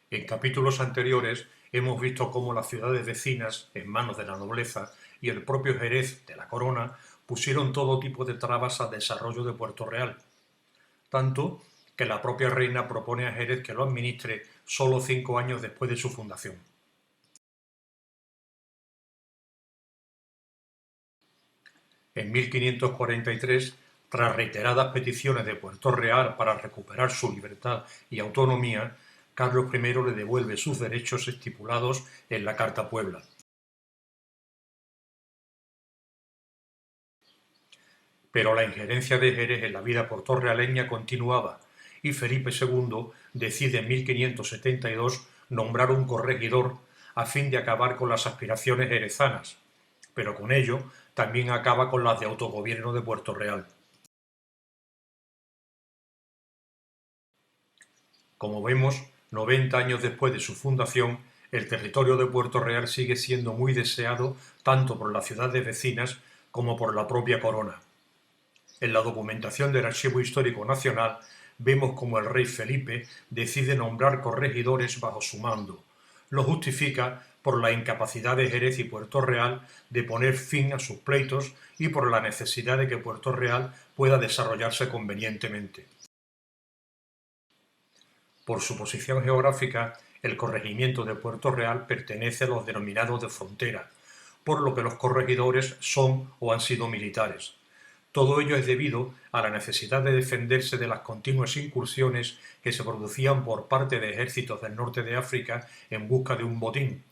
En capítulos anteriores hemos visto cómo las ciudades vecinas, en manos de la nobleza, y el propio Jerez de la Corona pusieron todo tipo de trabas al desarrollo de Puerto Real, tanto que la propia reina propone a Jerez que lo administre solo 5 años después de su fundación. En 1543, tras reiteradas peticiones de Puerto Real para recuperar su libertad y autonomía, Carlos I le devuelve sus derechos estipulados en la Carta Puebla. Pero la injerencia de Jerez en la vida portorrealeña continuaba, y Felipe II decide en 1572 nombrar un corregidor a fin de acabar con las aspiraciones jerezanas, pero con ello también acaba con las de autogobierno de Puerto Real. Como vemos, 90 años después de su fundación, el territorio de Puerto Real sigue siendo muy deseado tanto por las ciudades vecinas como por la propia corona. En la documentación del Archivo Histórico Nacional vemos cómo el rey Felipe decide nombrar corregidores bajo su mando. Lo justifica por la incapacidad de Jerez y Puerto Real de poner fin a sus pleitos y por la necesidad de que Puerto Real pueda desarrollarse convenientemente. Por su posición geográfica, el corregimiento de Puerto Real pertenece a los denominados de frontera, por lo que los corregidores son o han sido militares. Todo ello es debido a la necesidad de defenderse de las continuas incursiones que se producían por parte de ejércitos del norte de África en busca de un botín,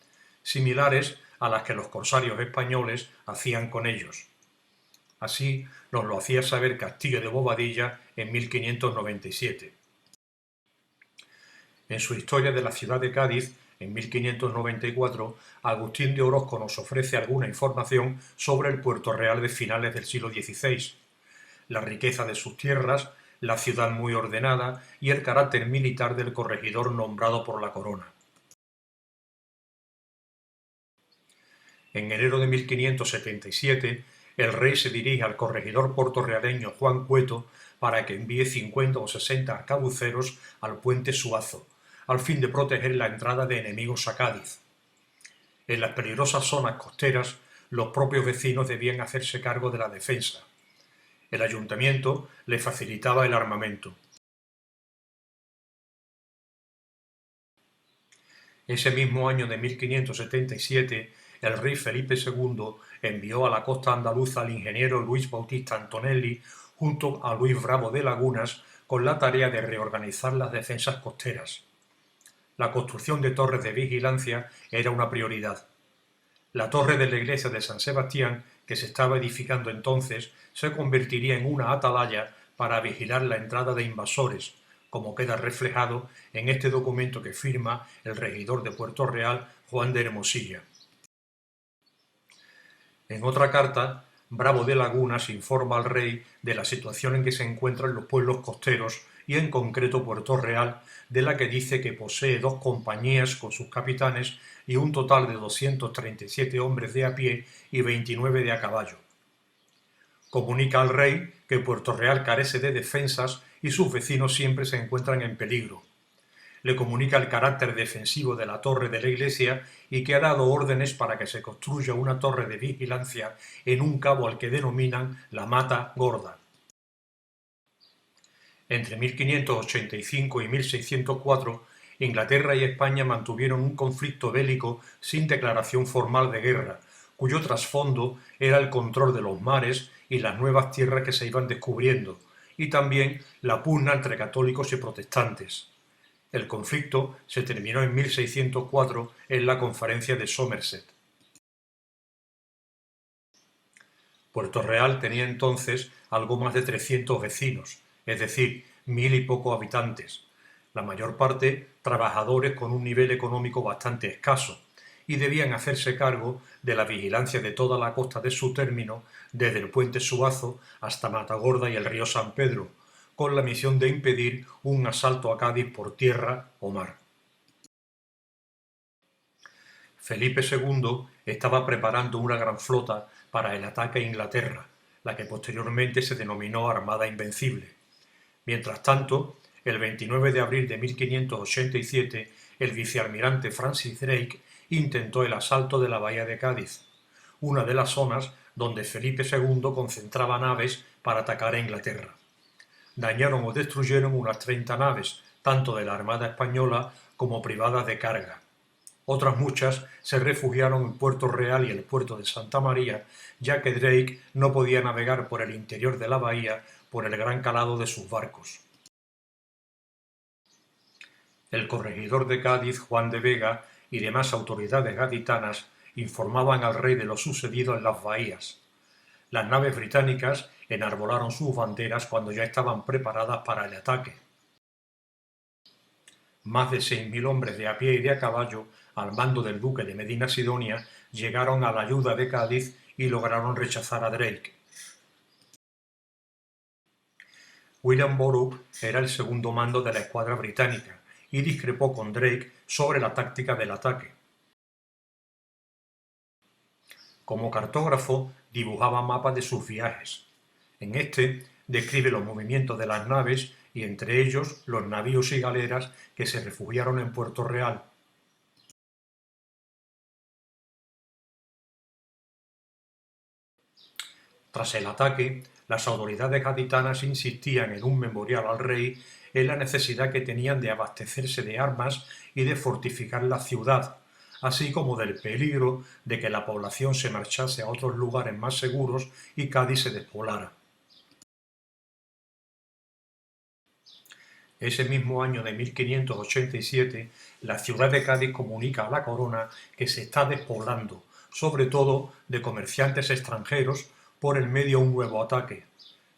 similares a las que los corsarios españoles hacían con ellos. Así nos lo hacía saber Castillo de Bobadilla en 1597. En su Historia de la ciudad de Cádiz, en 1594, Agustín de Orozco nos ofrece alguna información sobre el Puerto Real de finales del siglo XVI, la riqueza de sus tierras, la ciudad muy ordenada y el carácter militar del corregidor nombrado por la corona. En enero de 1577, el rey se dirige al corregidor portorrealeño Juan Cueto para que envíe 50 o 60 arcabuceros al puente Suazo, al fin de proteger la entrada de enemigos a Cádiz. En las peligrosas zonas costeras, los propios vecinos debían hacerse cargo de la defensa. El ayuntamiento le facilitaba el armamento. Ese mismo año de 1577, el rey Felipe II envió a la costa andaluza al ingeniero Luis Bautista Antonelli junto a Luis Bravo de Lagunas con la tarea de reorganizar las defensas costeras. La construcción de torres de vigilancia era una prioridad. La torre de la iglesia de San Sebastián, que se estaba edificando entonces, se convertiría en una atalaya para vigilar la entrada de invasores, como queda reflejado en este documento que firma el regidor de Puerto Real, Juan de Hermosilla. En otra carta, Bravo de Lagunas informa al rey de la situación en que se encuentran los pueblos costeros y en concreto Puerto Real, de la que dice que posee 2 compañías con sus capitanes y un total de 237 hombres de a pie y 29 de a caballo. Comunica al rey que Puerto Real carece de defensas y sus vecinos siempre se encuentran en peligro. Le comunica el carácter defensivo de la torre de la iglesia y que ha dado órdenes para que se construya una torre de vigilancia en un cabo al que denominan la Mata Gorda. Entre 1585 y 1604, Inglaterra y España mantuvieron un conflicto bélico sin declaración formal de guerra, cuyo trasfondo era el control de los mares y las nuevas tierras que se iban descubriendo, y también la pugna entre católicos y protestantes. El conflicto se terminó en 1604 en la Conferencia de Somerset. Puerto Real tenía entonces algo más de 300 vecinos, es decir, 1000 y poco habitantes, la mayor parte trabajadores con un nivel económico bastante escaso, y debían hacerse cargo de la vigilancia de toda la costa de su término, desde el puente Suazo hasta Matagorda y el río San Pedro, con la misión de impedir un asalto a Cádiz por tierra o mar. Felipe II estaba preparando una gran flota para el ataque a Inglaterra, la que posteriormente se denominó Armada Invencible. Mientras tanto, el 29 de abril de 1587, el vicealmirante Francis Drake intentó el asalto de la bahía de Cádiz, una de las zonas donde Felipe II concentraba naves para atacar a Inglaterra. Dañaron o destruyeron unas 30 naves, tanto de la Armada Española como privadas de carga. Otras muchas se refugiaron en Puerto Real y el puerto de Santa María, ya que Drake no podía navegar por el interior de la bahía por el gran calado de sus barcos. El corregidor de Cádiz, Juan de Vega, y demás autoridades gaditanas informaban al rey de lo sucedido en las bahías. Las naves británicas enarbolaron sus banderas cuando ya estaban preparadas para el ataque. Más de 6.000 hombres de a pie y de a caballo, al mando del duque de Medina Sidonia, llegaron a la ayuda de Cádiz y lograron rechazar a Drake. William Borup era el segundo mando de la escuadra británica y discrepó con Drake sobre la táctica del ataque. Como cartógrafo, dibujaba mapas de sus viajes. En este, describe los movimientos de las naves y entre ellos los navíos y galeras que se refugiaron en Puerto Real. Tras el ataque, las autoridades gaditanas insistían en un memorial al rey en la necesidad que tenían de abastecerse de armas y de fortificar la ciudad, así como del peligro de que la población se marchase a otros lugares más seguros y Cádiz se despoblara. Ese mismo año de 1587, la ciudad de Cádiz comunica a la corona que se está despoblando, sobre todo de comerciantes extranjeros, por el medio de un nuevo ataque.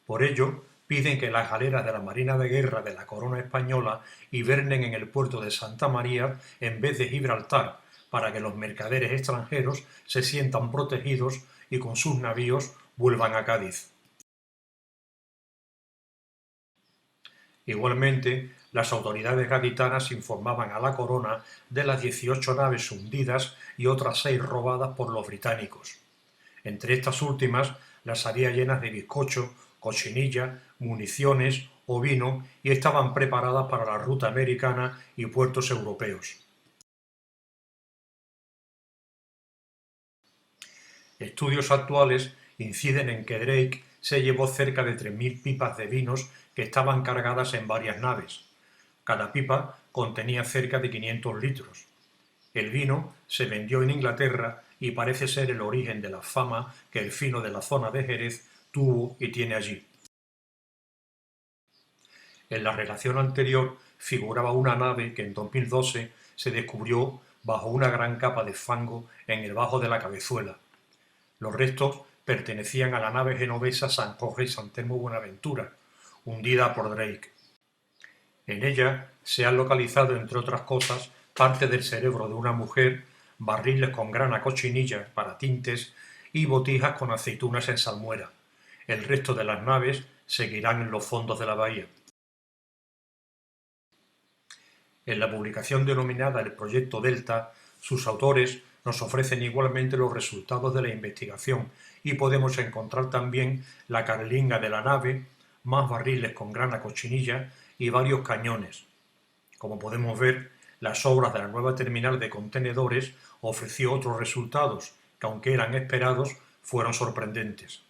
Por ello, piden que las galeras de la Marina de Guerra de la corona española hibernen en el puerto de Santa María en vez de Gibraltar, para que los mercaderes extranjeros se sientan protegidos y con sus navíos vuelvan a Cádiz. Igualmente, las autoridades gaditanas informaban a la corona de las 18 naves hundidas y otras 6 robadas por los británicos. Entre estas últimas las había llenas de bizcocho, cochinilla, municiones o vino y estaban preparadas para la ruta americana y puertos europeos. Estudios actuales inciden en que Drake se llevó cerca de 3.000 pipas de vinos que estaban cargadas en varias naves. Cada pipa contenía cerca de 500 litros. El vino se vendió en Inglaterra y parece ser el origen de la fama que el fino de la zona de Jerez tuvo y tiene allí. En la relación anterior figuraba una nave que en 2012 se descubrió bajo una gran capa de fango en el bajo de la Cabezuela. Los restos pertenecían a la nave genovesa San Jorge y San Telmo Buenaventura, hundida por Drake. En ella se han localizado, entre otras cosas, parte del cerebro de una mujer, barriles con grana cochinilla para tintes y botijas con aceitunas en salmuera. El resto de las naves seguirán en los fondos de la bahía. En la publicación denominada El Proyecto Delta, sus autores nos ofrecen igualmente los resultados de la investigación y podemos encontrar también la carlinga de la nave, más barriles con grana cochinilla y varios cañones. Como podemos ver, las obras de la nueva terminal de contenedores ofreció otros resultados que, aunque eran esperados, fueron sorprendentes.